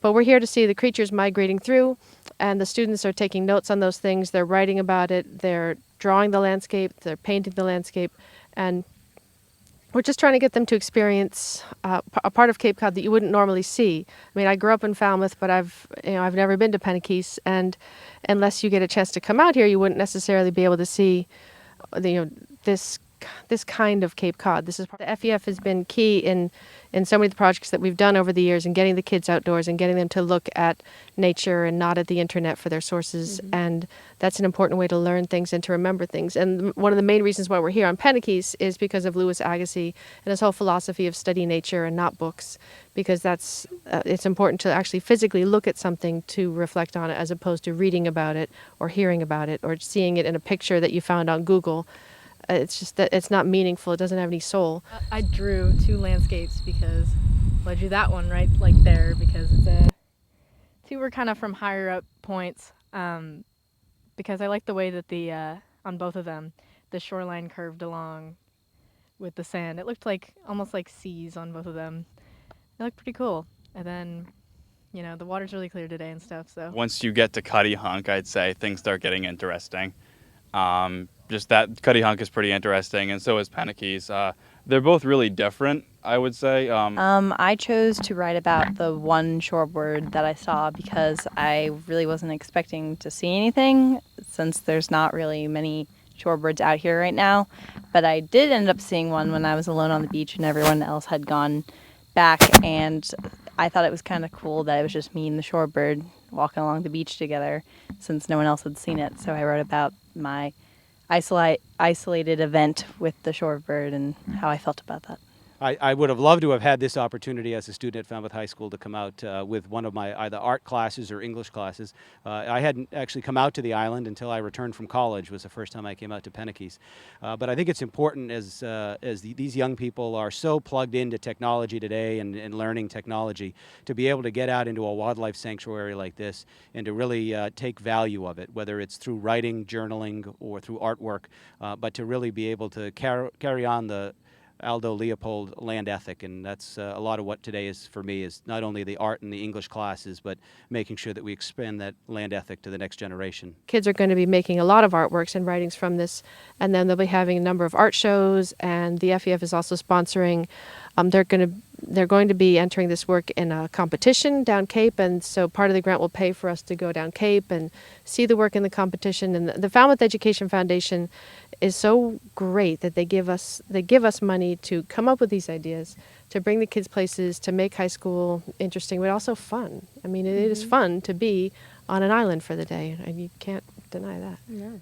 But we're here to see the creatures migrating through, and the students are taking notes on those things. They're writing about it. They're drawing the landscape. They're painting the landscape. And we're just trying to get them to experience a part of Cape Cod that you wouldn't normally see. I mean, I grew up in Falmouth, but I've never been to Penikese, and unless you get a chance to come out here, you wouldn't necessarily be able to see, this kind of Cape Cod. The FEF has been key in so many of the projects that we've done over the years, and getting the kids outdoors and getting them to look at nature and not at the internet for their sources. Mm-hmm. And that's an important way to learn things and to remember things. And one of the main reasons why we're here on Penikese is because of Louis Agassiz and his whole philosophy of study nature and not books, because that's it's important to actually physically look at something to reflect on it, as opposed to reading about it or hearing about it or seeing it in a picture that you found on Google. It's just that it's not meaningful. It doesn't have any soul. I drew 2 landscapes because, well, I drew that one right like there because it's 2 were kind of from higher up points, because I like the way that the on both of them the shoreline curved along with the sand. It looked like almost like seas on both of them. It looked pretty cool. And then, the water's really clear today and stuff. So once you get to Cuttyhunk, I'd say things start getting interesting. Just that Cuttyhunk is pretty interesting, and so is Penikese. They're both really different, I would say. I chose to write about the one shorebird that I saw because I really wasn't expecting to see anything, since there's not really many shorebirds out here right now. But I did end up seeing one when I was alone on the beach and everyone else had gone back, and I thought it was kind of cool that it was just me and the shorebird walking along the beach together, since no one else had seen it. So I wrote about my isolated event with the shorebird and how I felt about that. I would have loved to have had this opportunity as a student at Falmouth High School to come out with one of my either art classes or English classes. I hadn't actually come out to the island until I returned from college. Was the first time I came out to Penikese. But I think it's important as these young people are so plugged into technology today and learning technology, to be able to get out into a wildlife sanctuary like this and to really take value of it, whether it's through writing, journaling, or through artwork, but to really be able to carry on the Aldo Leopold land ethic. And that's a lot of what today is for me, is not only the art and the English classes, but making sure that we expand that land ethic to the next generation. Kids are going to be making a lot of artworks and writings from this, and then they'll be having a number of art shows, and the FEF is also sponsoring. They're going to be entering this work in a competition down Cape, and so part of the grant will pay for us to go down Cape and see the work in the competition. And the Falmouth Education Foundation is so great that they give us money to come up with these ideas, to bring the kids places, to make high school interesting, but also fun. I mean, it is fun to be on an island for the day, and you can't deny that. Yeah.